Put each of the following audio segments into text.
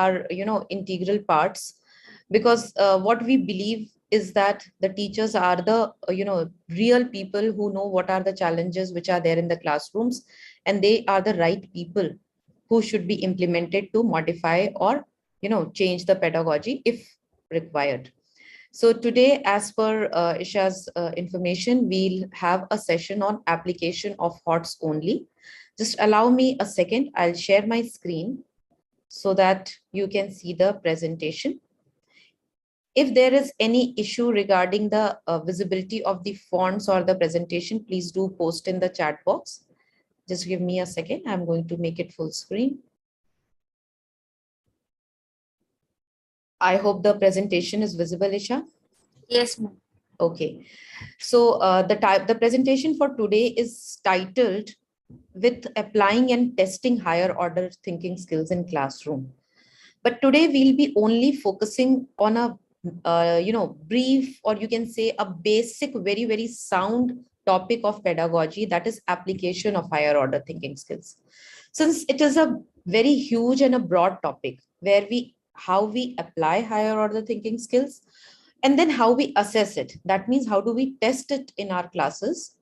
are, integral parts, because what we believe is that the teachers are the, real people who know what are the challenges which are there in the classrooms, and they are the right people who should be implemented to modify or, change the pedagogy if required. So today, as per Isha's information, we'll have a session on application of HOTS only. Just allow me a second. I'll share my screen so that you can see the presentation. If there is any issue regarding the visibility of the fonts or the presentation, please do post in the chat box. Just give me a second. I'm going to make it full screen. I hope the presentation is visible, Isha. Yes, ma'am. Okay. So the presentation for today is titled with applying and testing higher order thinking skills in classroom. But today we'll be only focusing on a brief, or you can say a basic, very, very sound topic of pedagogy, that is application of higher order thinking skills. Since it is a very huge and a broad topic where how we apply higher order thinking skills, and then how we assess it. That means how do we test it in our classes?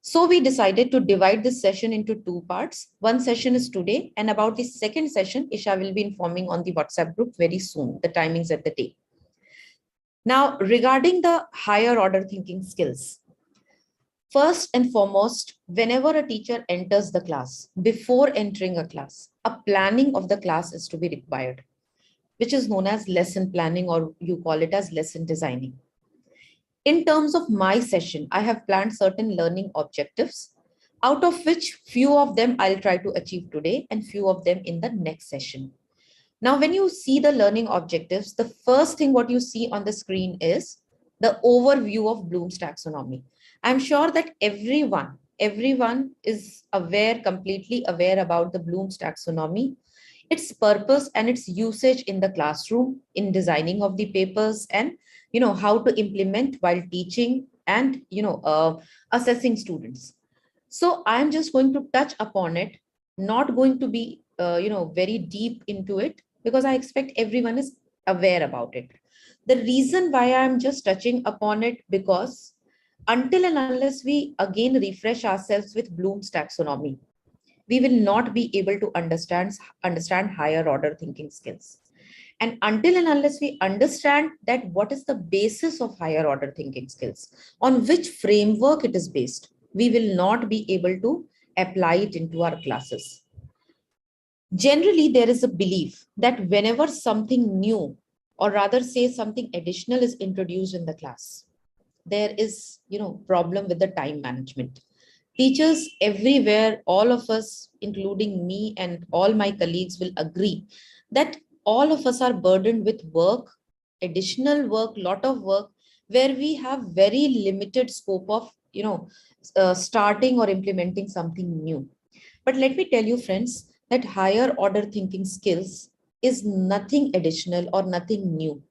So we decided to divide this session into two parts. One session is today, and about the second session, Isha will be informing on the WhatsApp group very soon, the timings at the day. Now, regarding the higher order thinking skills, first and foremost, whenever a teacher enters the class, before entering a class, a planning of the class is to be required, which is known as lesson planning, or you call it as lesson designing. In terms of my session, I have planned certain learning objectives, out of which few of them I'll try to achieve today and few of them in the next session. Now, when you see the learning objectives, the first thing what you see on the screen is the overview of Bloom's taxonomy. I'm sure that everyone is aware, completely aware about the Bloom's taxonomy, its purpose and its usage in the classroom, in designing of the papers, and how to implement while teaching and assessing students. So I'm just going to touch upon it, not going to be very deep into it, because I expect everyone is aware about it. The reason why I'm just touching upon it, because until and unless we again refresh ourselves with Bloom's taxonomy, we will not be able to understand higher order thinking skills. And until and unless we understand that what is the basis of higher order thinking skills, on which framework it is based, we will not be able to apply it into our classes. Generally, there is a belief that whenever something new, or rather say something additional, is introduced in the class, there is, problem with the time management. Teachers everywhere, all of us, including me and all my colleagues, will agree that all of us are burdened with work, additional work, lot of work, where we have very limited scope of, starting or implementing something new. But let me tell you, friends, that higher order thinking skills is nothing additional or nothing new.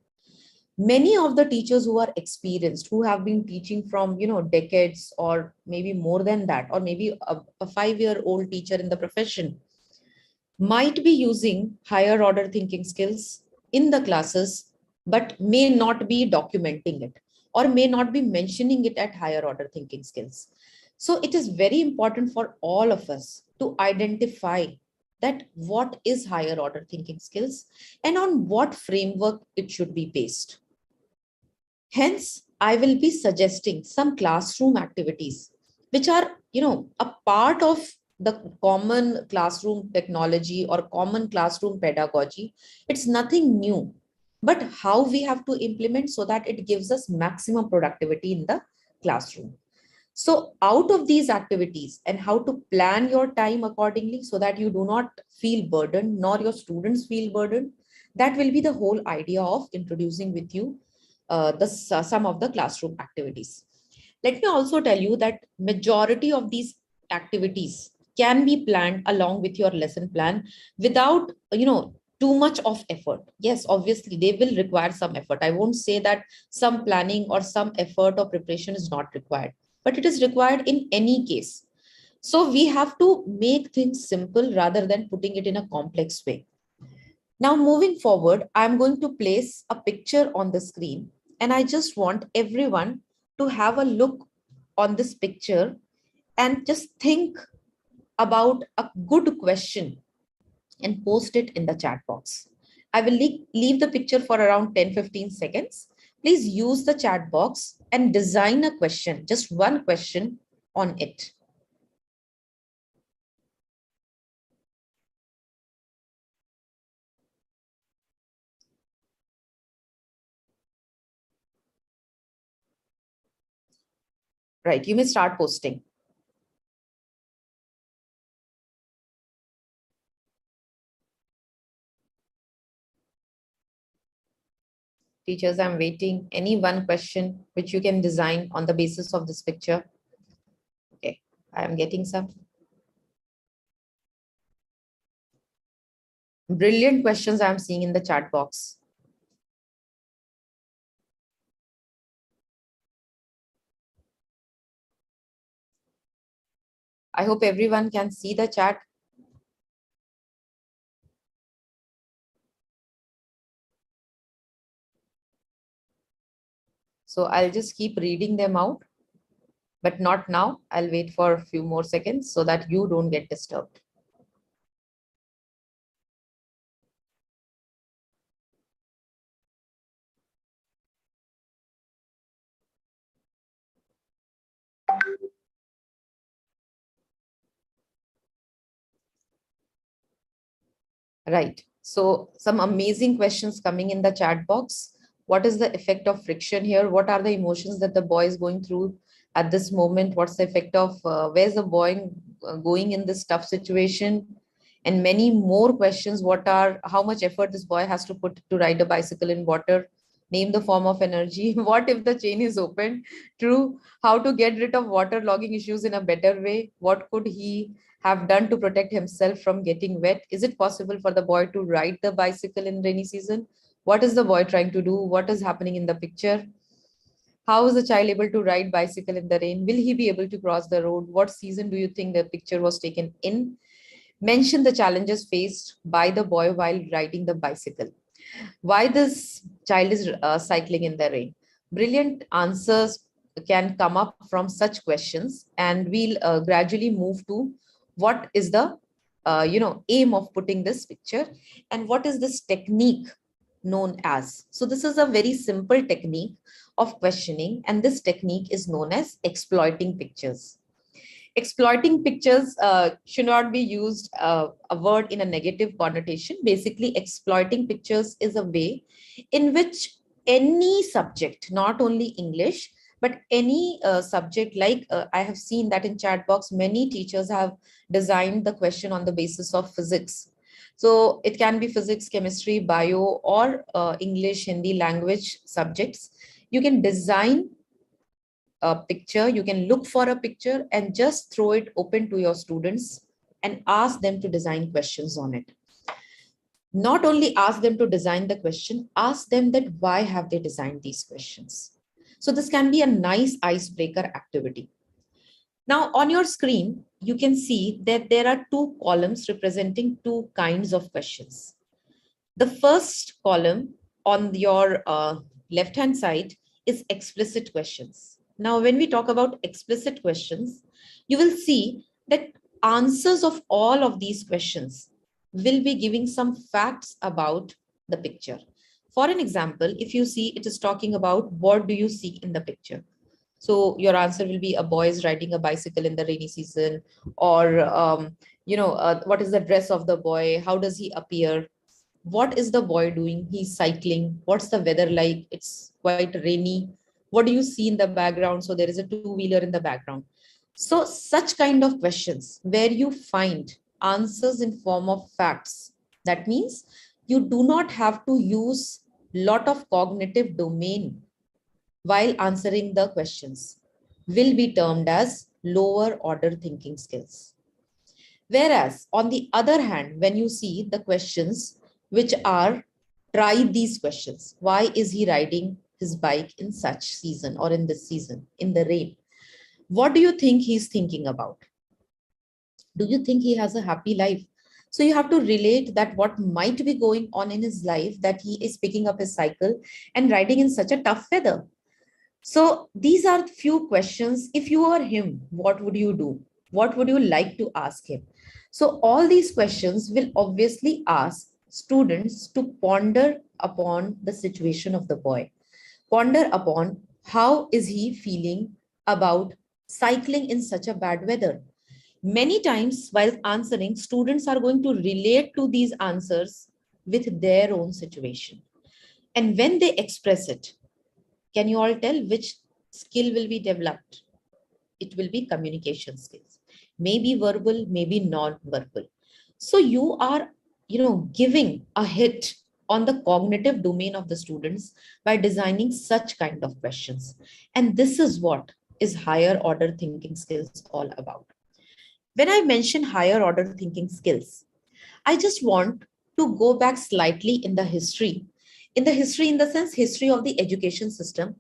Many of the teachers who are experienced, who have been teaching from decades, or maybe more than that, or maybe a 5-year-old teacher in the profession, might be using higher order thinking skills in the classes, but may not be documenting it, or may not be mentioning it at higher order thinking skills. So it is very important for all of us to identify that what is higher order thinking skills and on what framework it should be based. Hence, I will be suggesting some classroom activities which are, a part of the common classroom technology or common classroom pedagogy. It's nothing new, but how we have to implement so that it gives us maximum productivity in the classroom. So out of these activities, and how to plan your time accordingly so that you do not feel burdened, nor your students feel burdened, that will be the whole idea of introducing with you some of the classroom activities. Let me also tell you that majority of these activities can be planned along with your lesson plan without, too much of effort. Yes, obviously they will require some effort. I won't say that some planning or some effort or preparation is not required, but it is required in any case. So we have to make things simple rather than putting it in a complex way. Now, moving forward, I'm going to place a picture on the screen, and I just want everyone to have a look on this picture and just think about a good question and post it in the chat box. I will leave the picture for around 10-15 seconds. Please use the chat box and design a question, just one question on it. Right, you may start posting. Teachers, I'm waiting. Any one question which you can design on the basis of this picture? Okay, I am getting some. Brilliant questions I'm seeing in the chat box. I hope everyone can see the chat. So I'll just keep reading them out, but not now. I'll wait for a few more seconds so that you don't get disturbed. Right. So some amazing questions coming in the chat box. What is the effect of friction here? What are the emotions that the boy is going through at this moment? What's the effect of where's the boy going in this tough situation? And many more questions. How much effort this boy has to put to ride a bicycle in water? Name the form of energy. What if the chain is opened? True. How to get rid of water logging issues in a better way? What could he have done to protect himself from getting wet? Is it possible for the boy to ride the bicycle in rainy season? What is the boy trying to do? What is happening in the picture? How is the child able to ride bicycle in the rain? Will he be able to cross the road? What season do you think the picture was taken in? Mention the challenges faced by the boy while riding the bicycle. Why this child is cycling in the rain? Brilliant answers can come up from such questions, and we'll gradually move to what is the aim of putting this picture, and what is this technique known as. So this is a very simple technique of questioning, and this technique is known as exploiting pictures. Exploiting pictures should not be used a word in a negative connotation. Basically, exploiting pictures is a way in which any subject, not only English, but any subject, like I have seen that in chat box, many teachers have designed the question on the basis of physics. So it can be physics, chemistry, bio, or English, Hindi language subjects. You can design a picture, you can look for a picture and just throw it open to your students and ask them to design questions on it. Not only ask them to design the question, ask them that why have they designed these questions. So this can be a nice icebreaker activity. Now on your screen, you can see that there are two columns representing two kinds of questions. The first column on your left-hand side is explicit questions. Now, when we talk about explicit questions, you will see that answers of all of these questions will be giving some facts about the picture. For an example, if you see it is talking about what do you see in the picture. So your answer will be a boy is riding a bicycle in the rainy season, or what is the dress of the boy? How does he appear? What is the boy doing? He's cycling. What's the weather like? It's quite rainy. What do you see in the background? So there is a two-wheeler in the background. So such kind of questions where you find answers in form of facts. That means you do not have to use lot of cognitive domain while answering the questions, will be termed as lower order thinking skills. Whereas on the other hand, when you see the questions which are try these questions, why is he riding his bike in such season or in this season, in the rain? What do you think he's thinking about? Do you think he has a happy life? So you have to relate that what might be going on in his life, that he is picking up his cycle and riding in such a tough weather. So these are few questions. If you are him, what would you do? What would you like to ask him? So all these questions will obviously ask students to ponder upon the situation of the boy, ponder upon how is he feeling about cycling in such a bad weather. Many times while answering, students are going to relate to these answers with their own situation. And when they express it, can you all tell which skill will be developed? It will be communication skills, maybe verbal, maybe non-verbal. So you are, giving a hit on the cognitive domain of the students by designing such kind of questions. And this is what is higher order thinking skills all about. When I mention higher order thinking skills, I just want to go back slightly in the history, in the sense history of the education system,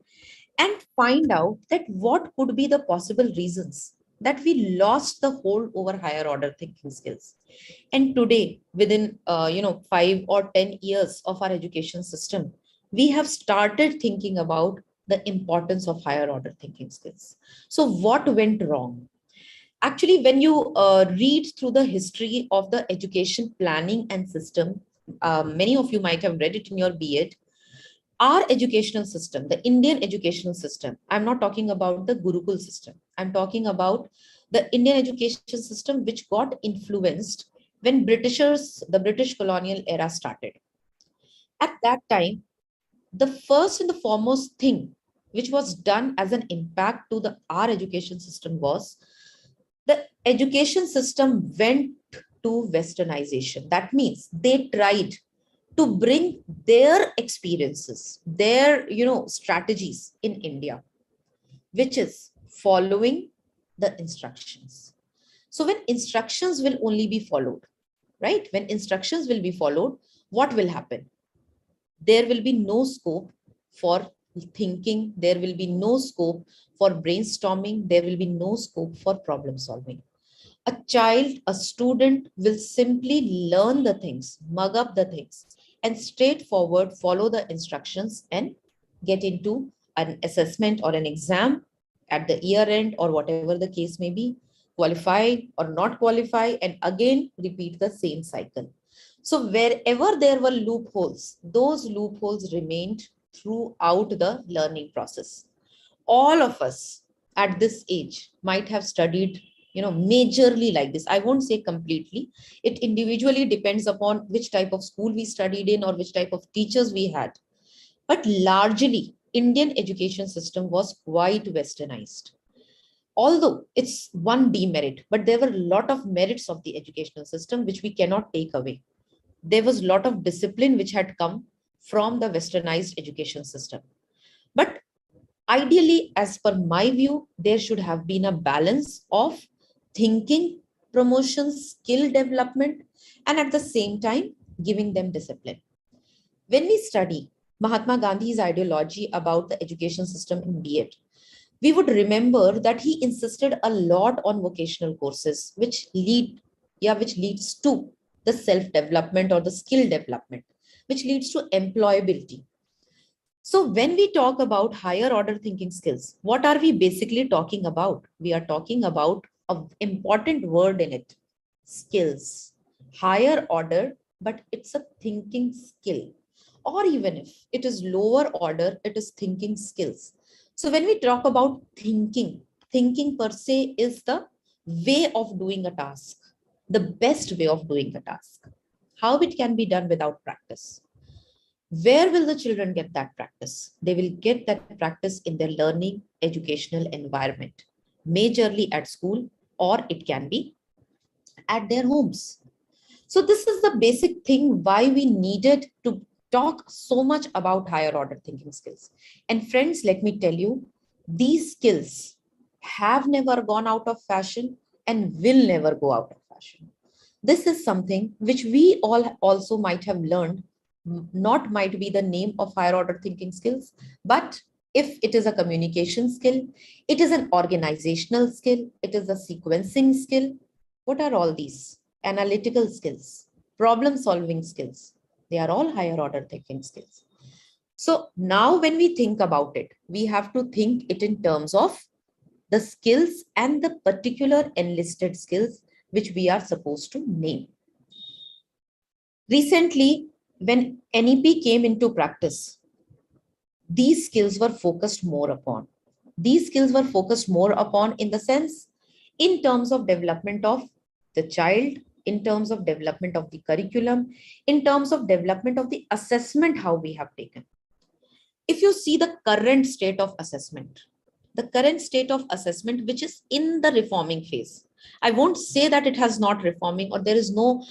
and find out that what could be the possible reasons that we lost the hold over higher order thinking skills. And today, within 5 or 10 years of our education system, we have started thinking about the importance of higher order thinking skills. So what went wrong? Actually, when you read through the history of the education planning and system, many of you might have read it in your B.Ed. Our educational system, the Indian educational system, I'm not talking about the Gurukul system. I'm talking about the Indian education system, which got influenced when the British colonial era started. At that time, the first and the foremost thing which was done as an impact to our education system was the education system went to westernization. That means they tried to bring their experiences, their strategies in India, which is following the instructions. So when instructions will only be followed, right? When instructions will be followed, what will happen? There will be no scope for thinking, there will be no scope for brainstorming, there will be no scope for problem solving. A child, a student will simply learn the things, mug up the things, and straightforward follow the instructions and get into an assessment or an exam at the year end or whatever the case may be, qualify or not qualify, and again repeat the same cycle. So wherever there were loopholes, those loopholes remained throughout the learning process. All of us at this age might have studied majorly like this. I won't say completely. It individually depends upon which type of school we studied in or which type of teachers we had. But largely, Indian education system was quite westernized. Although it's one demerit, but there were a lot of merits of the educational system which we cannot take away. There was a lot of discipline which had come from the westernized education system. But ideally, as per my view, there should have been a balance of thinking, promotion, skill development, and at the same time, giving them discipline. When we study Mahatma Gandhi's ideology about the education system in B.Ed, we would remember that he insisted a lot on vocational courses, which leads to the self-development or the skill development, which leads to employability. So when we talk about higher order thinking skills, what are we basically talking about? We are talking about an important word in it, skills. Higher order, but it's a thinking skill. Or even if it is lower order, it is thinking skills. So when we talk about thinking per se is the way of doing a task, the best way of doing a task. How it can be done without practice. Where will the children get that practice? They will get that practice in their learning educational environment, majorly at school, or it can be at their homes. So this is the basic thing why we needed to talk so much about higher order thinking skills. And friends, let me tell you, these skills have never gone out of fashion and will never go out of fashion. This is something which we all also might have learned, not might be the name of higher order thinking skills, but if it is a communication skill, it is an organizational skill, it is a sequencing skill. What are all these? analytical skills, problem solving skills. They are all higher order thinking skills. So now when we think about it, we have to think it in terms of the skills and the particular enlisted skills which we are supposed to name. Recently, when NEP came into practice, these skills were focused more upon. These skills were focused more upon in the sense, in terms of development of the child, in terms of development of the curriculum, in terms of development of the assessment, how we have taken. If you see the current state of assessment, which is in the reforming phase, I won't say that it has not reforming or there is no,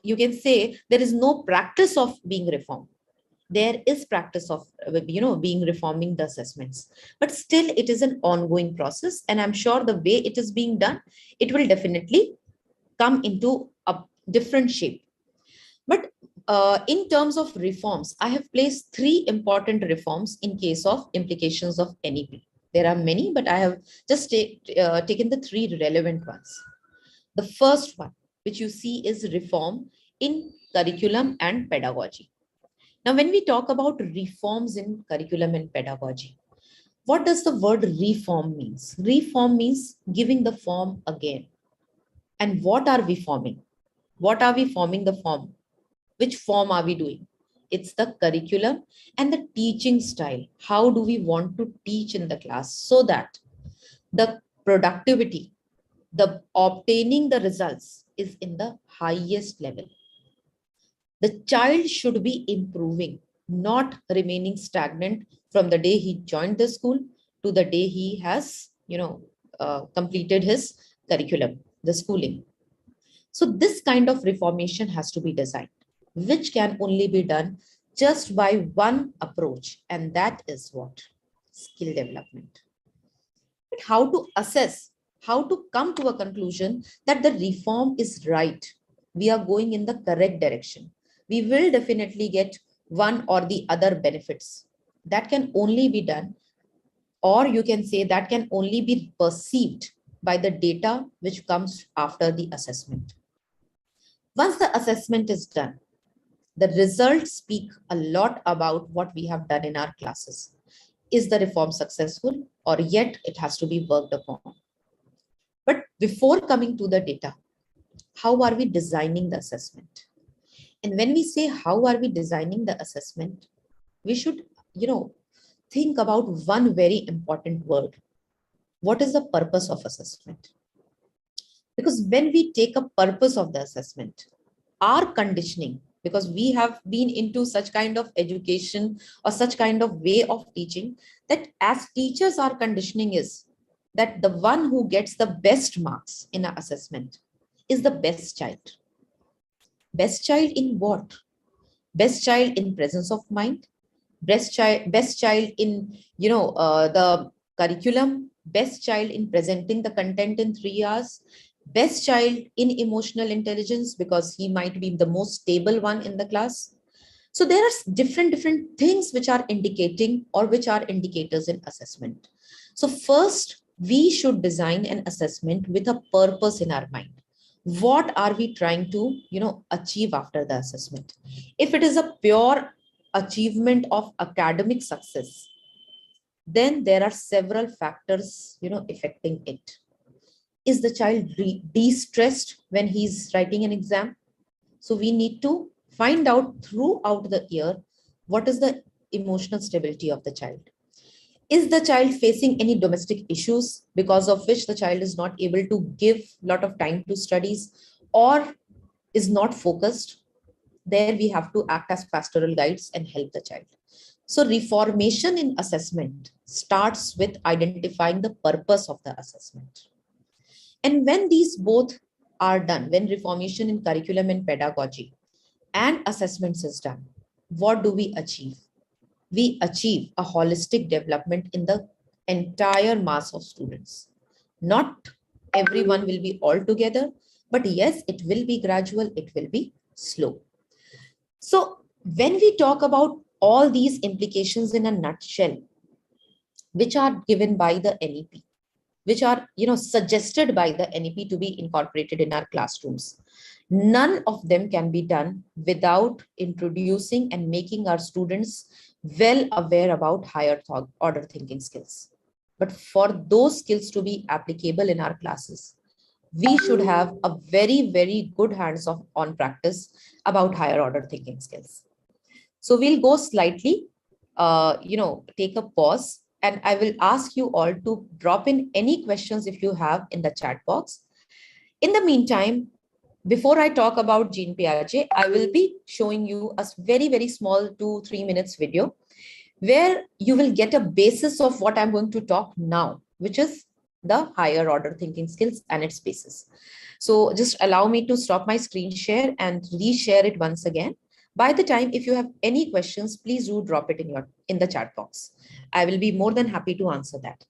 you can say there is no practice of being reformed. There is practice of being reforming the assessments, but still it is an ongoing process, and I'm sure the way it is being done, it will definitely come into a different shape. But in terms of reforms, I have placed three important reforms in case of implications of NEP. There are many, but I have just taken the three relevant ones. The first one, which you see, is reform in curriculum and pedagogy. Now, when we talk about reforms in curriculum and pedagogy, what does the word reform means? Reform means giving the form again. And what are we forming? What are we forming the form? Which form are we doing? It's the curriculum and the teaching style. How do we want to teach in the class so that the productivity, the obtaining the results is in the highest level? The child should be improving, not remaining stagnant from the day he joined the school to the day he has, completed his curriculum, the schooling. So this kind of reformation has to be designed, which can only be done just by one approach, and that is what? Skill development. But how to assess, how to come to a conclusion that the reform is right, we are going in the correct direction, we will definitely get one or the other benefits. That can only be done, or you can say that can only be perceived by the data which comes after the assessment. Once the assessment is done, the results speak a lot about what we have done in our classes. Is the reform successful, or yet it has to be worked upon? But before coming to the data, how are we designing the assessment? And when we say how are we designing the assessment, we should, think about one very important word. What is the purpose of assessment? Because when we take a purpose of the assessment, our conditioning, because we have been into such kind of education or such kind of way of teaching, that as teachers, our conditioning is that the one who gets the best marks in an assessment is the best child. Best child in what? Best child in presence of mind, best child in, the curriculum, best child in presenting the content in 3 hours, best child in emotional intelligence, because he might be the most stable one in the class. So there are different things which are indicating, or which are indicators in assessment. So first, we should design an assessment with a purpose in our mind. What are we trying to, achieve after the assessment? If it is a pure achievement of academic success, then there are several factors, affecting it. Is the child de-stressed when he's writing an exam? So we need to find out throughout the year, what is the emotional stability of the child? Is the child facing any domestic issues because of which the child is not able to give a lot of time to studies, or is not focused? There we have to act as pastoral guides and help the child. So reformation in assessment starts with identifying the purpose of the assessment. And when these both are done, when reformation in curriculum and pedagogy and assessments is done, what do we achieve? We achieve a holistic development in the entire mass of students. Not everyone will be all together, but yes, it will be gradual, it will be slow. So when we talk about all these implications in a nutshell, which are given by the NEP, which are suggested by the NEP to be incorporated in our classrooms. None of them can be done without introducing and making our students well aware about higher order thinking skills. But for those skills to be applicable in our classes, we should have a very, very good hands-on practice about higher order thinking skills. So we'll go slightly, take a pause, and I will ask you all to drop in any questions if you have in the chat box. In the meantime, before I talk about Jean Piaget, I will be showing you a very, very small 2-3 minutes video where you will get a basis of what I'm going to talk now, which is the higher order thinking skills and its basis. So just allow me to stop my screen share and reshare it once again. By the time, if you have any questions, please do drop it in the chat box. I will be more than happy to answer that.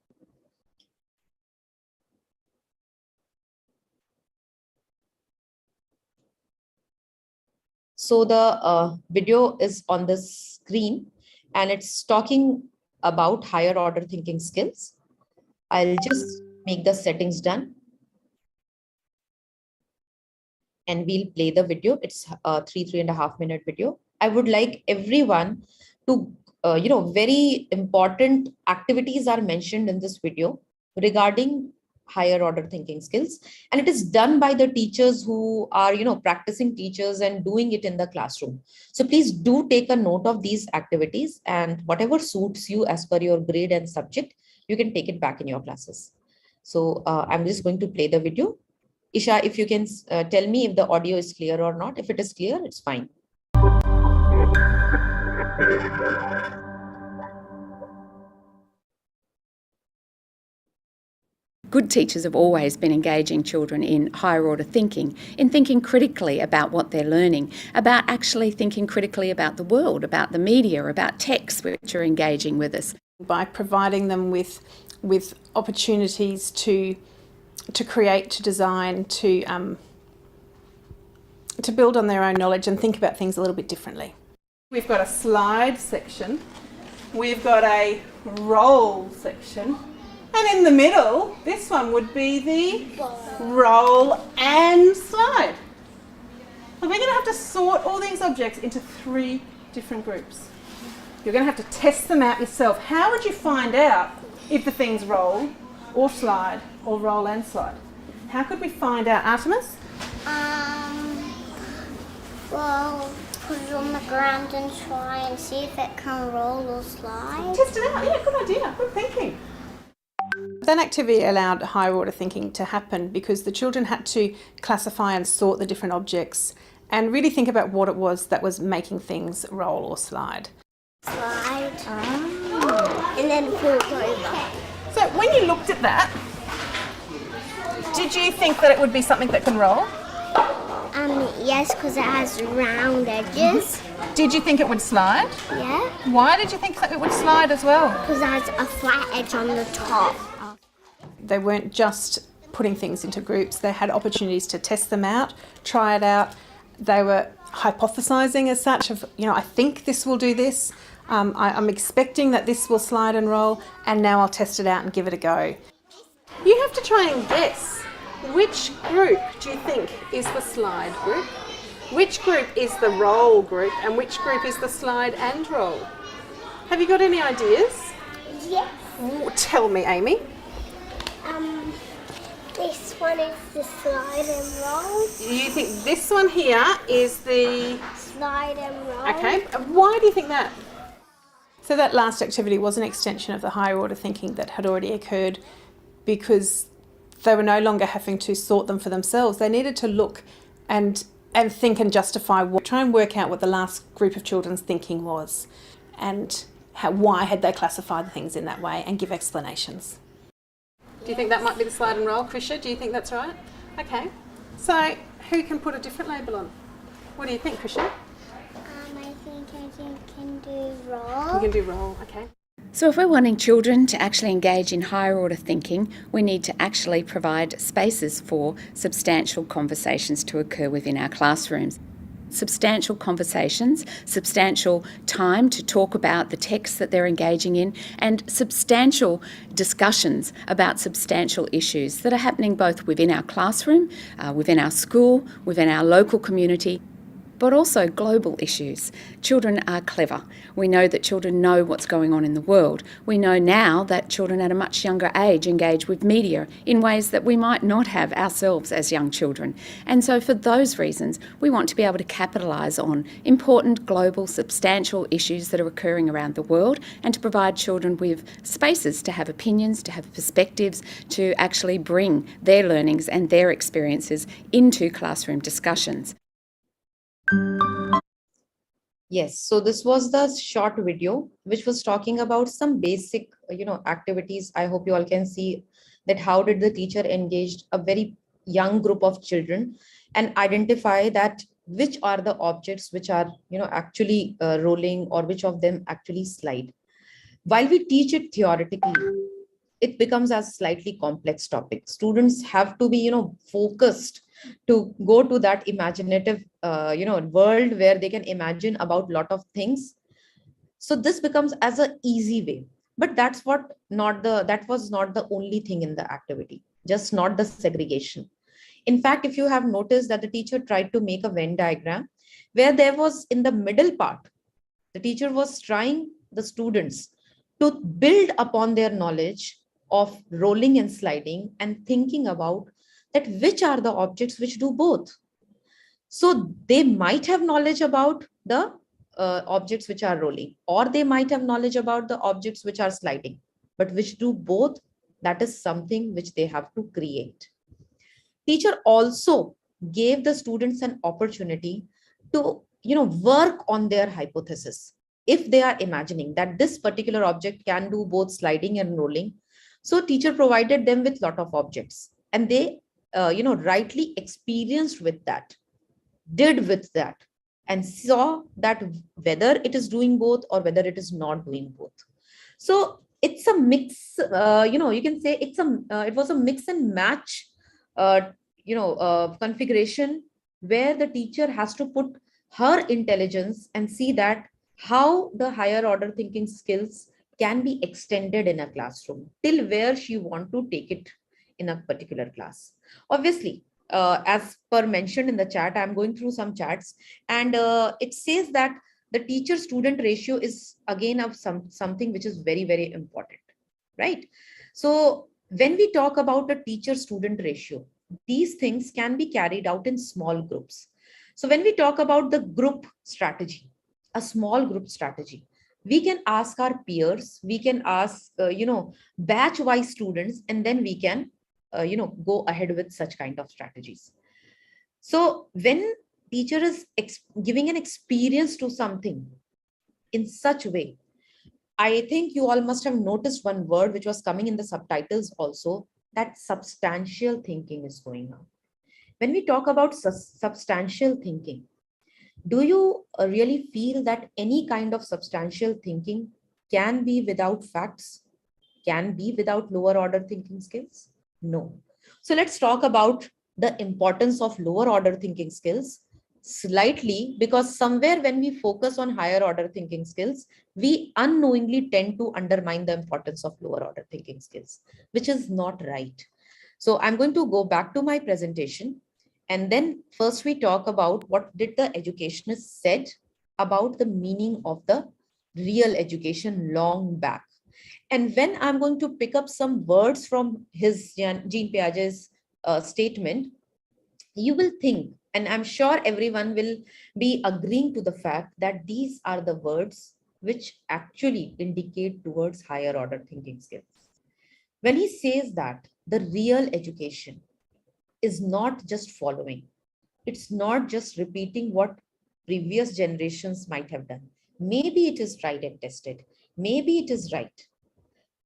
So the video is on the screen and it's talking about higher order thinking skills. I'll just make the settings done. And we'll play the video. It's a 3.5 minute video. I would like everyone to, very important activities are mentioned in this video regarding higher order thinking skills. And it is done by the teachers who are, practicing teachers and doing it in the classroom. So please do take a note of these activities, and whatever suits you as per your grade and subject, you can take it back in your classes. So I'm just going to play the video. Isha, if you can tell me if the audio is clear or not. If it is clear, it's fine. Good teachers have always been engaging children in higher order thinking, in thinking critically about what they're learning, about actually thinking critically about the world, about the media, about texts which are engaging with us. By providing them with opportunities to create, to design, to build on their own knowledge and think about things a little bit differently. We've got a slide section, we've got a roll section, and in the middle, this one would be the roll and slide. And we're going to have to sort all these objects into 3 different groups. You're going to have to test them out yourself. How would you find out if the things roll or slide or roll and slide? How could we find out, Artemis? Well, put it on the ground and try and see if it can roll or slide. Test it out, yeah, good idea, good thinking. That activity allowed higher order thinking to happen because the children had to classify and sort the different objects and really think about what it was that was making things roll or slide. Slide. And then pull it over. So when you looked at that, did you think that it would be something that can roll? Yes, because it has round edges. Did you think it would slide? Yeah. Why did you think that it would slide as well? Because it has a flat edge on the top. They weren't just putting things into groups, they had opportunities to test them out, try it out. They were hypothesising as such of, I think this will do this, I'm expecting that this will slide and roll, and now I'll test it out and give it a go. You have to try and guess, which group do you think is the slide group? Which group is the roll group, and which group is the slide and roll? Have you got any ideas? Yes. Tell me, Amy. This one is the slide and roll. You think this one here is the... Slide and roll. Okay, why do you think that? So that last activity was an extension of the higher order thinking that had already occurred because they were no longer having to sort them for themselves. They needed to look and think and justify, try and work out what the last group of children's thinking was and why had they classified things in that way and give explanations. Do you think that might be the slide and roll, Krisha? Do you think that's right? Okay. So who can put a different label on? What do you think, Krisha? I think I can do roll. You can do roll, okay. So if we're wanting children to actually engage in higher order thinking, we need to actually provide spaces for substantial conversations to occur within our classrooms. substantial conversations, substantial time to talk about the text that they're engaging in, and substantial discussions about substantial issues that are happening both within our classroom, within our school, within our local community, but also global issues. Children are clever. We know that children know what's going on in the world. We know now that children at a much younger age engage with media in ways that we might not have ourselves as young children. And so for those reasons, we want to be able to capitalise on important global substantial issues that are occurring around the world, and to provide children with spaces to have opinions, to have perspectives, to actually bring their learnings and their experiences into classroom discussions. Yes, so this was the short video which was talking about some basic, activities. I hope you all can see that how did the teacher engaged a very young group of children and identify that which are the objects which are, actually rolling, or which of them actually slide. While we teach it theoretically, it becomes a slightly complex topic. Students have to be, focused to go to that imaginative, world where they can imagine about lot of things. So this becomes as an easy way, but that was not the only thing in the activity, just not the segregation. In fact, if you have noticed that the teacher tried to make a Venn diagram where there was in the middle part, the teacher was trying the students to build upon their knowledge of rolling and sliding and thinking about that which are the objects which do both. So they might have knowledge about the objects which are rolling, or they might have knowledge about the objects which are sliding, but which do both, that is something which they have to create. Teacher also gave the students an opportunity to, work on their hypothesis. If they are imagining that this particular object can do both sliding and rolling, so teacher provided them with lot of objects, and they, rightly experienced with that, did with that, and saw that whether it is doing both or whether it is not doing both. So it's a mix, you can say it was a mix and match, configuration, where the teacher has to put her intelligence and see that how the higher order thinking skills can be extended in a classroom till where she want to take it in a particular class. Obviously, as per mentioned in the chat, I'm going through some chats, and it says that the teacher student ratio is again of something which is very, very important, right? So when we talk about a teacher student ratio, these things can be carried out in small groups. So when we talk about the group strategy, a small group strategy, we can ask our peers, we can ask, batch wise students, and then we can, go ahead with such kind of strategies. So when teacher is giving an experience to something in such way, I think you all must have noticed one word which was coming in the subtitles also, that substantial thinking is going on. When we talk about substantial thinking, do you really feel that any kind of substantial thinking can be without facts, can be without lower order thinking skills? No. So let's talk about the importance of lower order thinking skills slightly, because somewhere when we focus on higher order thinking skills, we unknowingly tend to undermine the importance of lower order thinking skills, which is not right. So I'm going to go back to my presentation, and then first we talk about what did the educationist said about the meaning of the real education long back. And when I'm going to pick up some words from his Jean Piaget's statement, you will think, and I'm sure everyone will be agreeing to the fact that these are the words which actually indicate towards higher order thinking skills. When he says that the real education is not just following, it's not just repeating what previous generations might have done. Maybe it is tried and tested, maybe it is right.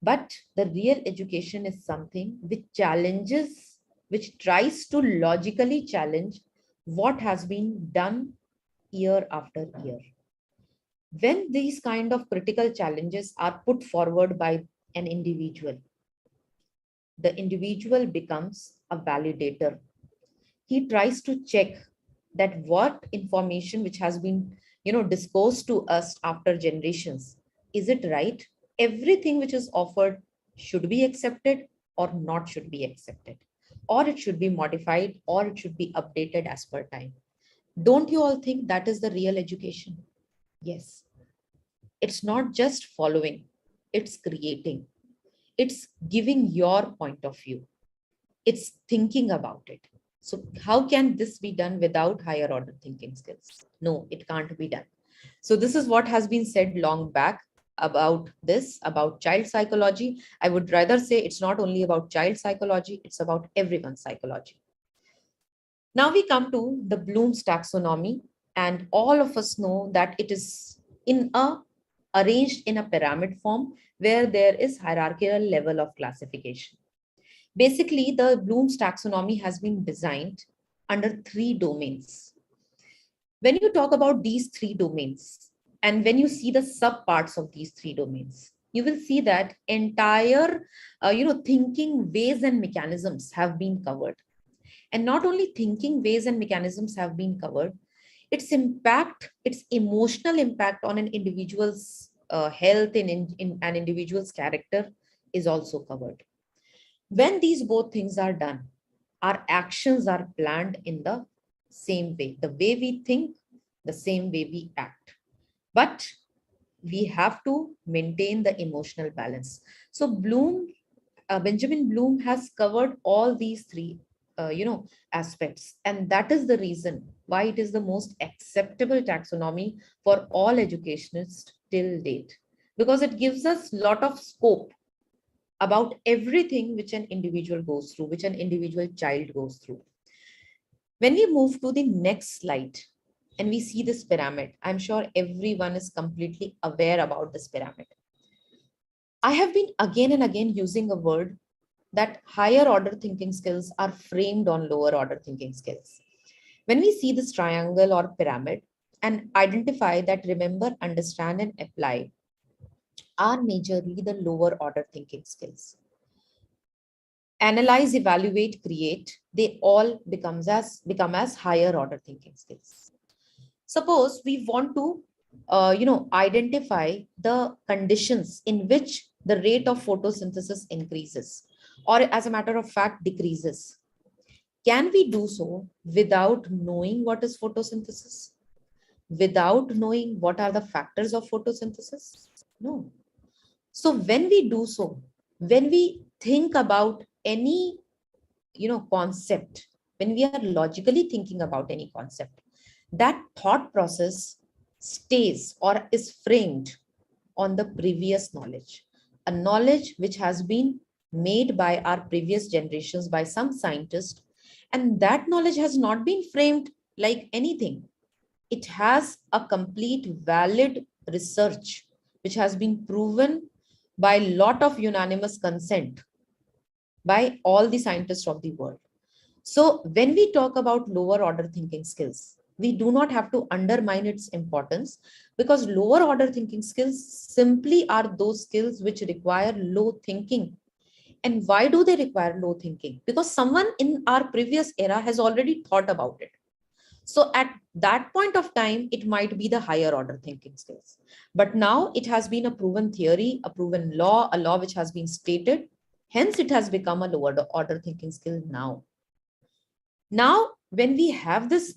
But the real education is something which challenges, which tries to logically challenge what has been done year after year. When these kind of critical challenges are put forward by an individual, the individual becomes a validator. He tries to check that what information which has been, disclosed to us after generations, is it right? Everything which is offered should be accepted or not should be accepted, or it should be modified, or it should be updated as per time. Don't you all think that is the real education? Yes. It's not just following, it's creating, it's giving your point of view, it's thinking about it. So how can this be done without higher order thinking skills? No, it can't be done. So this is what has been said long back about this, about child psychology. I would rather say it's not only about child psychology, it's about everyone's psychology. Now we come to the Bloom's taxonomy, and all of us know that it is arranged in a pyramid form where there is hierarchical level of classification. Basically, the Bloom's taxonomy has been designed under 3 domains. When you talk about these 3 domains, and when you see the subparts of these 3 domains, you will see that entire, thinking ways and mechanisms have been covered. And not only thinking ways and mechanisms have been covered, its impact, its emotional impact on an individual's health, in an individual's character is also covered. When these both things are done, our actions are planned in the same way. The way we think, the same way we act. But we have to maintain the emotional balance. So Benjamin Bloom has covered all these 3 aspects, and that is the reason why it is the most acceptable taxonomy for all educationists till date, because it gives us lot of scope about everything which an individual goes through, which an individual child goes through. When we move to the next slide and we see this pyramid, I'm sure everyone is completely aware about this pyramid. I have been again and again using a word that higher order thinking skills are framed on lower order thinking skills. When we see this triangle or pyramid and identify that remember, understand, and apply are majorly the lower order thinking skills. Analyze, evaluate, create, they all become as higher order thinking skills. Suppose we want to identify the conditions in which the rate of photosynthesis increases, or as a matter of fact decreases. Can we do so without knowing what is photosynthesis? Without knowing what are the factors of photosynthesis? No. So when we do so, when we think about any concept, when we are logically thinking about any concept, that thought process stays or is framed on the previous knowledge, a knowledge which has been made by our previous generations by some scientist, and that knowledge has not been framed like anything. It has a complete valid research which has been proven by a lot of unanimous consent by all the scientists of the world. So when we talk about lower order thinking skills, we do not have to undermine its importance, because lower order thinking skills simply are those skills which require low thinking. And why do they require low thinking? Because someone in our previous era has already thought about it. So at that point of time, it might be the higher order thinking skills. But now it has been a proven theory, a proven law, a law which has been stated. Hence, it has become a lower order thinking skill now. Now, when we have this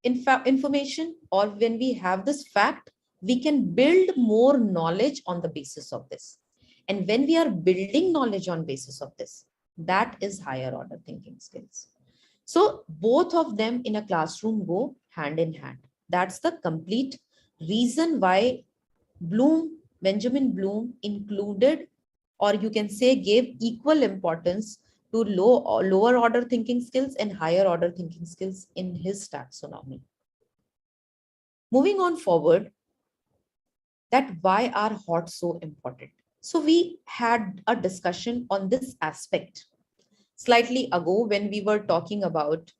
information, or when we have this fact, we can build more knowledge on the basis of this. And when we are building knowledge on basis of this, that is higher order thinking skills. So both of them in a classroom go hand in hand. That's the complete reason why Benjamin Bloom included, or you can say gave equal importance to lower order thinking skills and higher order thinking skills in his taxonomy. Moving on forward, that why are HOTS so important? So we had a discussion on this aspect slightly ago when we were talking about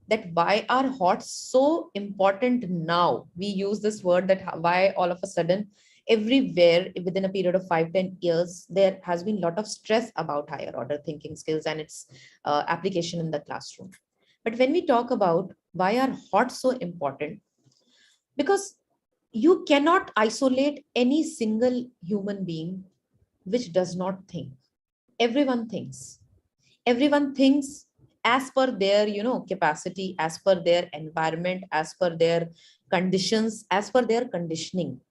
that why are HOTS so important now. We use this word that why all of a sudden everywhere within a period of 5-10 years, there has been a lot of stress about higher order thinking skills and its application in the classroom. But when we talk about why are HOTS so important, because you cannot isolate any single human being which does not think. Everyone thinks. Everyone thinks as per their, capacity, as per their environment, as per their conditions, as per their conditioning,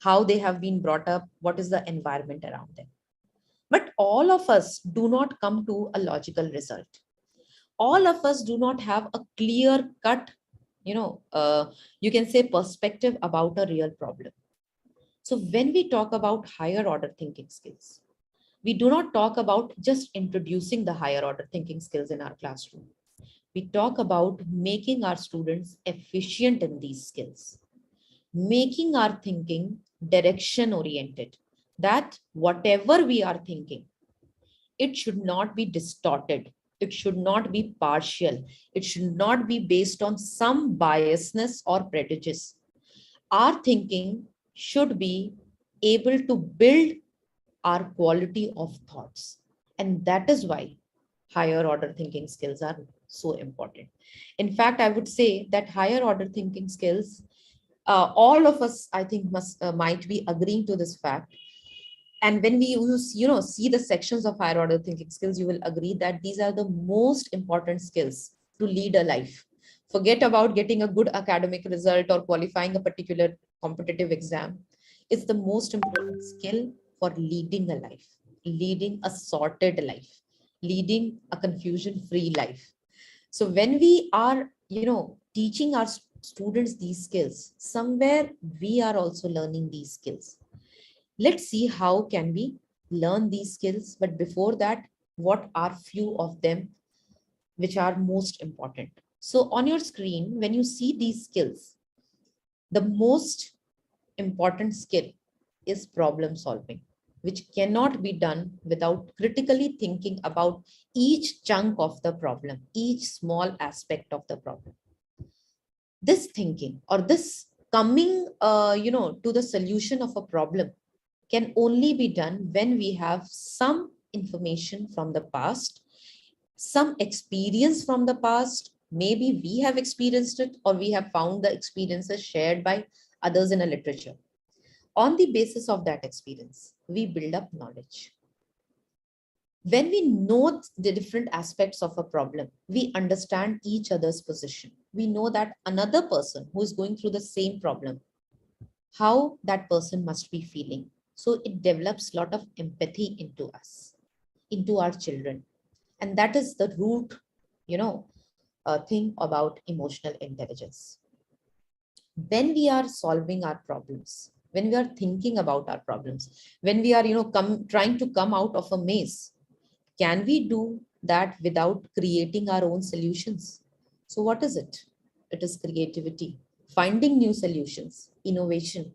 how they have been brought up, what is the environment around them. But all of us do not come to a logical result. All of us do not have a clear cut, you can say, perspective about a real problem. So when we talk about higher order thinking skills, we do not talk about just introducing the higher order thinking skills in our classroom. We talk about making our students efficient in these skills, making our thinking direction oriented, that whatever we are thinking, it should not be distorted. It should not be partial. It should not be based on some biasness or prejudice. Our thinking should be able to build our quality of thoughts. And that is why higher order thinking skills are so important. In fact, I would say that higher order thinking skills, all of us, I think, might be agreeing to this fact. And when we use, see the sections of higher order thinking skills, you will agree that these are the most important skills to lead a life. Forget about getting a good academic result or qualifying a particular competitive exam. It's the most important skill for leading a life, leading a sorted life, leading a confusion-free life. So when we are, teaching our students these skills, somewhere we are also learning these skills. Let's see how can we learn these skills. But before that, what are few of them which are most important? So on your screen, when you see these skills, the most important skill is problem solving, which cannot be done without critically thinking about each chunk of the problem, each small aspect of the problem. This thinking or this coming, to the solution of a problem can only be done when we have some information from the past, some experience from the past. Maybe we have experienced it or we have found the experiences shared by others in a literature. On the basis of that experience, we build up knowledge. When we know the different aspects of a problem, we understand each other's position. We know that another person who is going through the same problem, how that person must be feeling. So it develops a lot of empathy into us, into our children. And that is the root, thing about emotional intelligence. When we are solving our problems, when we are thinking about our problems, when we are, trying to come out of a maze, can we do that without creating our own solutions? So what is it? It is creativity, finding new solutions, innovation.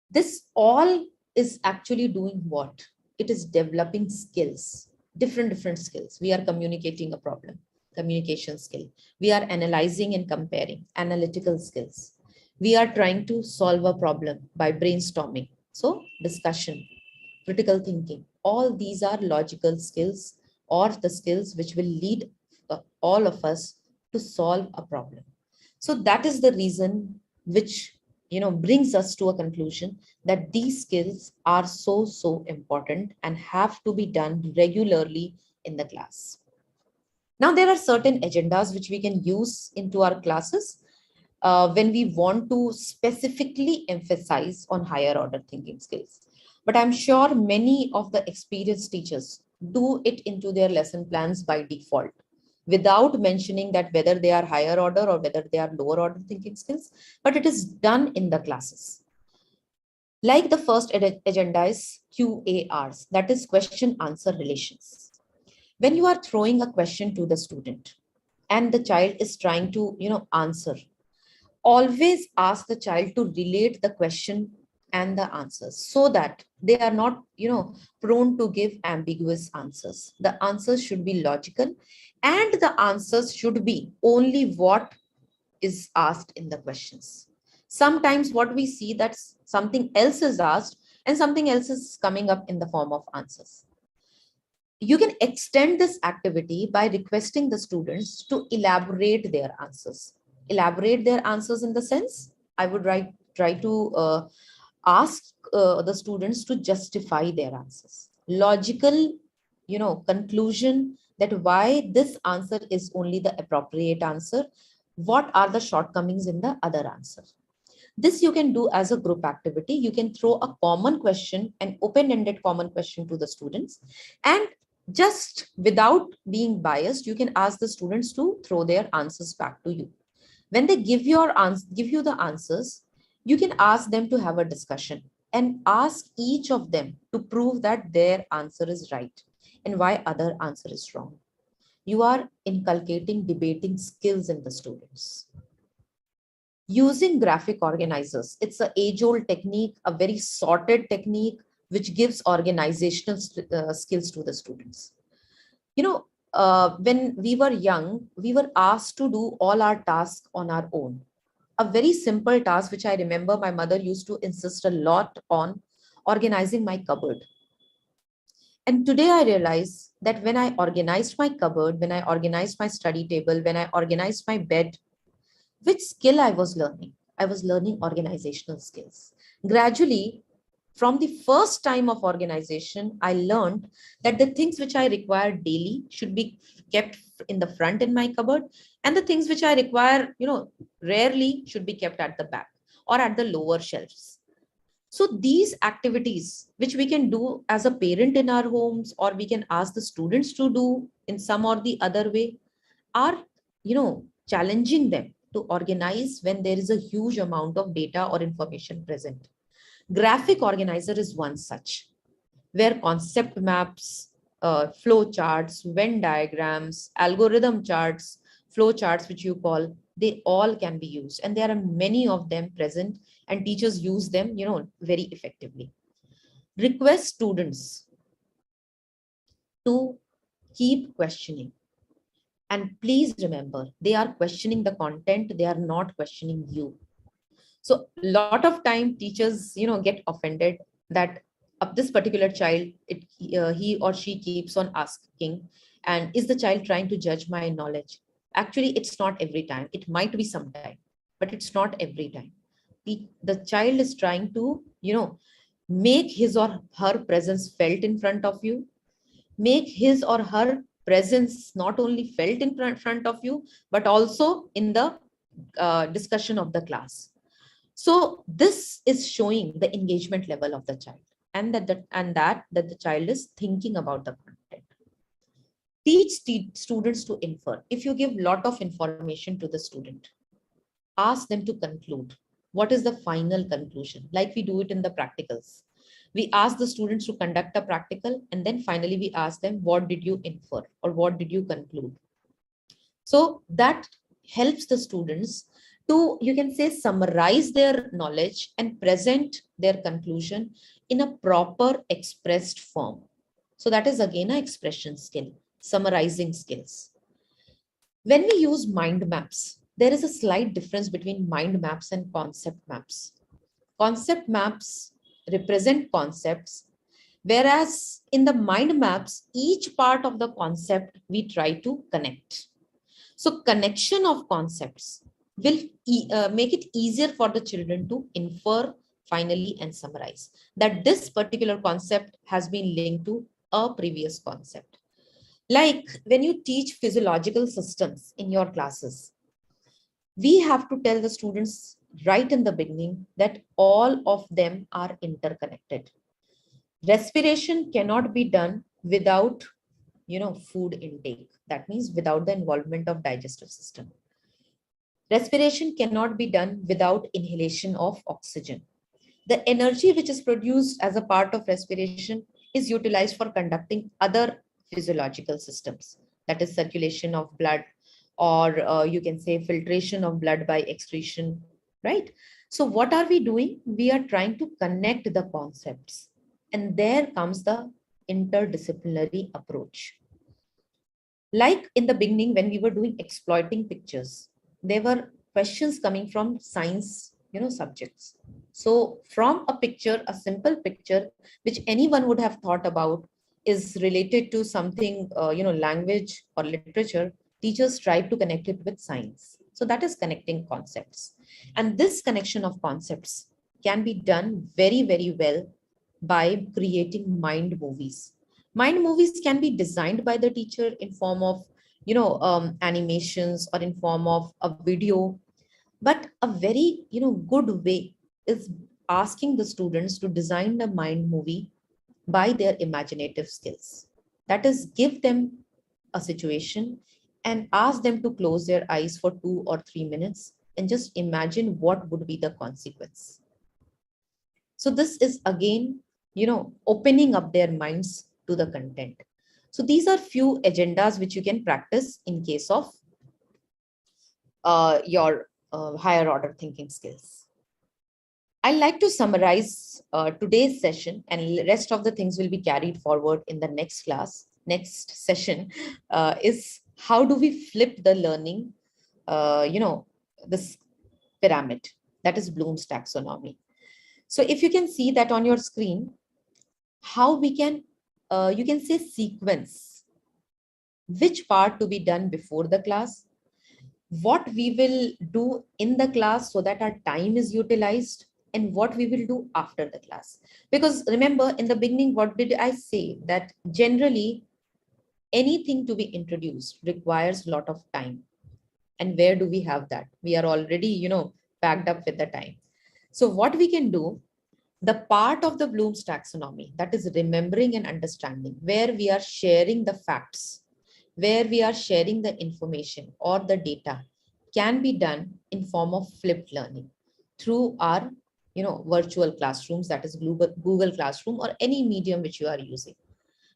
This all is actually doing what? It is developing skills, different skills. We are communicating a problem, communication skill. We are analyzing and comparing, analytical skills. We are trying to solve a problem by brainstorming. So discussion, critical thinking, all these are logical skills or the skills which will lead all of us to solve a problem. So that is the reason which brings us to a conclusion that these skills are so important and have to be done regularly in the class. Now there are certain agendas which we can use into our classes when we want to specifically emphasize on higher order thinking skills. But I'm sure many of the experienced teachers do it into their lesson plans by default, without mentioning that whether they are higher order or whether they are lower order thinking skills, but it is done in the classes. Like the first agenda is QARs, that is question answer relations. When you are throwing a question to the student and the child is trying to, answer, always ask the child to relate the question and the answers so that they are not, prone to give ambiguous answers. The answers should be logical and the answers should be only what is asked in the questions. Sometimes what we see that something else is asked and something else is coming up in the form of answers. You can extend this activity by requesting the students to elaborate their answers. Elaborate their answers in the sense, I would try to ask the students to justify their answers. Logical, conclusion that why this answer is only the appropriate answer. What are the shortcomings in the other answer? This you can do as a group activity. You can throw a common question, an open-ended common question to the students, and just without being biased, you can ask the students to throw their answers back to you. When they give you the answers, you can ask them to have a discussion and ask each of them to prove that their answer is right and why other answer is wrong. You are inculcating debating skills in the students. Using graphic organizers, it's an age-old technique, a very sorted technique, which gives organizational skills to the students. When we were young, we were asked to do all our tasks on our own. A very simple task, which I remember my mother used to insist a lot on, organizing my cupboard. And today I realize that when I organized my cupboard, when I organized my study table, when I organized my bed, which skill I was learning? I was learning organizational skills. Gradually, from the first time of organization, I learned that the things which I require daily should be kept in the front in my cupboard, and the things which I require, rarely should be kept at the back or at the lower shelves. So these activities, which we can do as a parent in our homes, or we can ask the students to do in some or the other way, are, challenging them to organize when there is a huge amount of data or information present. Graphic organizer is one such, where concept maps, flow charts, Venn diagrams, algorithm charts, flow charts, which you call, they all can be used. And there are many of them present, and teachers use them, very effectively. Request students to keep questioning. And please remember, they are questioning the content, they are not questioning you. So a lot of time teachers, get offended that of this particular child, he or she keeps on asking, and is the child trying to judge my knowledge? Actually, it's not every time. It might be sometime, but it's not every time. The child is trying to, make his or her presence felt in front of you, make his or her presence not only felt in front of you, but also in the discussion of the class. So this is showing the engagement level of the child, and that the child is thinking about the content. Teach students to infer. If you give lot of information to the student, ask them to conclude. What is the final conclusion? Like we do it in the practicals. We ask the students to conduct a practical, and then finally we ask them, what did you infer or what did you conclude? So that helps the students to, you can say, summarize their knowledge and present their conclusion in a proper expressed form. So that is again an expression skill, summarizing skills. When we use mind maps, there is a slight difference between mind maps and concept maps. Concept maps represent concepts, whereas in the mind maps, each part of the concept we try to connect. So connection of concepts will make it easier for the children to infer finally and summarize that this particular concept has been linked to a previous concept. Like when you teach physiological systems in your classes, we have to tell the students right in the beginning that all of them are interconnected. Respiration cannot be done without, food intake. That means without the involvement of digestive system. Respiration cannot be done without inhalation of oxygen. The energy which is produced as a part of respiration is utilized for conducting other physiological systems, that is circulation of blood, or you can say filtration of blood by excretion, right? So what are we doing? We are trying to connect the concepts, and there comes the interdisciplinary approach. Like in the beginning, when we were doing exploiting pictures, there were questions coming from science, subjects. So from a picture, a simple picture, which anyone would have thought about, is related to something, language or literature, teachers try to connect it with science. So that is connecting concepts. And this connection of concepts can be done very, very well by creating mind movies. Mind movies can be designed by the teacher in form of, animations, or in form of a video. But a very, good way is asking the students to design a mind movie by their imaginative skills. That is, give them a situation and ask them to close their eyes for 2 or 3 minutes and just imagine what would be the consequence. So this is again, opening up their minds to the content. So these are few agendas which you can practice in case of your higher order thinking skills. I like to summarize today's session, and rest of the things will be carried forward in the next class. Next session is how do we flip the learning, this pyramid, that is Bloom's taxonomy. So if you can see that on your screen, how we can, you can say sequence, which part to be done before the class, what we will do in the class so that our time is utilized, and what we will do after the class. Because remember, in the beginning, what did I say? That generally anything to be introduced requires a lot of time. And where do we have that? We are already, packed up with the time. So what we can do, the part of the Bloom's taxonomy, that is remembering and understanding, where we are sharing the facts, where we are sharing the information or the data, can be done in form of flipped learning through our, virtual classrooms, that is Google Classroom or any medium which you are using.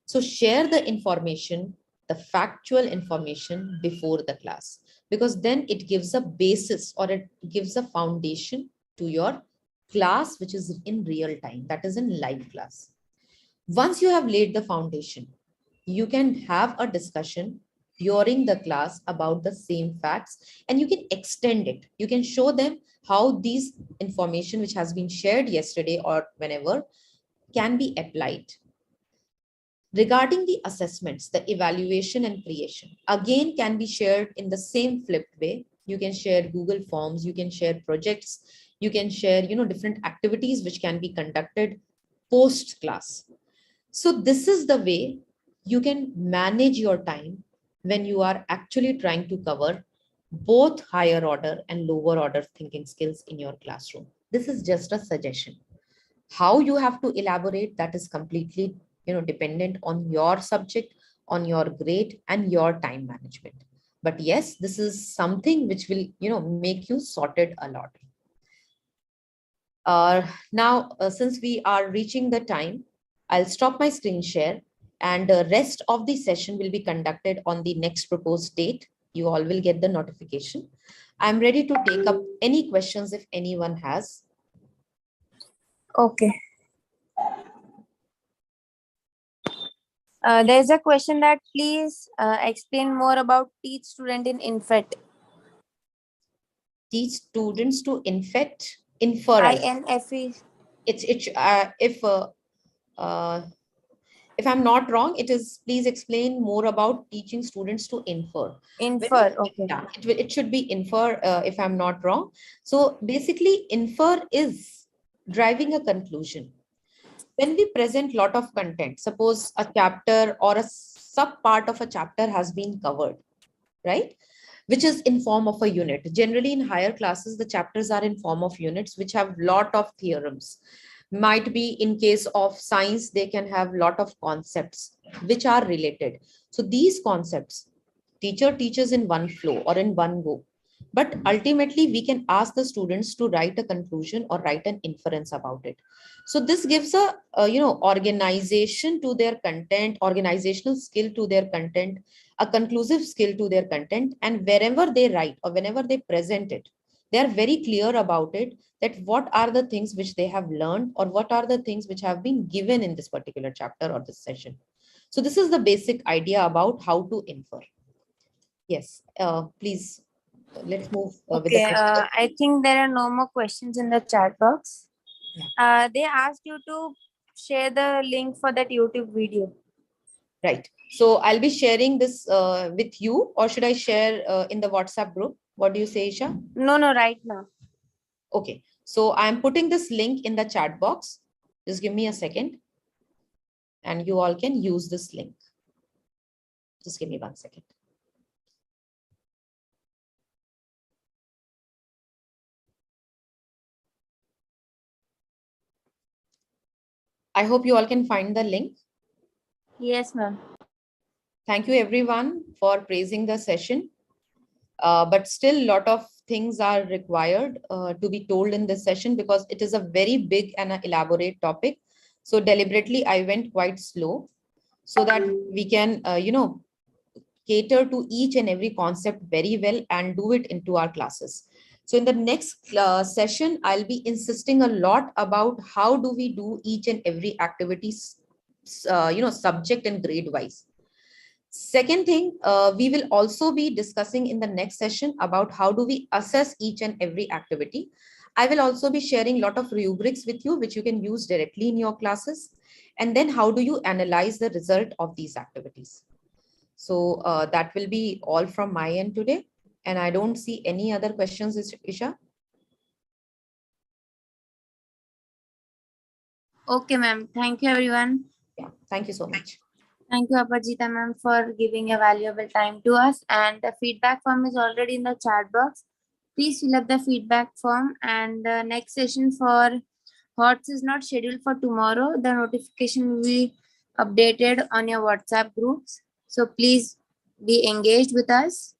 So share the information, the factual information before the class, because then it gives a basis, or it gives a foundation to your class, which is in real time, that is in live class. Once you have laid the foundation, you can have a discussion during the class about the same facts, and you can extend it. You can show them how these information which has been shared yesterday or whenever can be applied. Regarding the assessments, the evaluation and creation, again, can be shared in the same flipped way. You can share Google Forms, you can share projects, you can share, different activities which can be conducted post class. So this is the way you can manage your time when you are actually trying to cover both higher order and lower order thinking skills in your classroom. This is just a suggestion. How you have to elaborate, that is completely, dependent on your subject, on your grade and your time management. But yes, this is something which will, make you sorted a lot. Now, since we are reaching the time, I'll stop my screen share, and the rest of the session will be conducted on the next proposed date. You all will get the notification. I'm ready to take up any questions if anyone has. Okay. There's a question that please explain more about teach student in infect. Teach students to infer. INFE. If I'm not wrong, it is, please explain more about teaching students to infer. Infer, okay. Yeah, it should be infer, if I'm not wrong. So basically, infer is driving a conclusion. When we present lot of content, suppose a chapter or a sub part of a chapter has been covered, right? Which is in form of a unit. Generally in higher classes, the chapters are in form of units, which have lot of theorems. Might be in case of science, they can have lot of concepts which are related. So these concepts, teacher teaches in one flow or in one go. But ultimately, we can ask the students to write a conclusion or write an inference about it. So this gives a organization to their content, organizational skill to their content, a conclusive skill to their content. And wherever they write or whenever they present it, they are very clear about it, that what are the things which they have learned or what are the things which have been given in this particular chapter or this session. So this is the basic idea about how to infer. Yes, please, let's move with the Okay, question. I think there are no more questions in the chat box. They asked you to share the link for that YouTube video. Right. So I'll be sharing this with you, or should I share in the WhatsApp group? What do you say, Isha? No, right now. Okay. So I'm putting this link in the chat box. Just give me a second and you all can use this link. Just give me 1 second. I hope you all can find the link. Yes, ma'am. Thank you everyone for praising the session. But still a lot of things are required to be told in this session because it is a very big and elaborate topic. So deliberately I went quite slow so that we can, cater to each and every concept very well and do it into our classes. So in the next session, I'll be insisting a lot about how do we do each and every activity, subject and grade wise. Second thing, we will also be discussing in the next session about how do we assess each and every activity. I will also be sharing a lot of rubrics with you, which you can use directly in your classes. And then how do you analyze the result of these activities? So that will be all from my end today. And I don't see any other questions, Isha. Okay, ma'am. Thank you, everyone. Yeah, thank you so much. Thank you, Apajita ma'am, for giving a valuable time to us. And the feedback form is already in the chat box. Please fill up the feedback form. And the next session for HOTS is not scheduled for tomorrow. The notification will be updated on your WhatsApp groups. So please be engaged with us.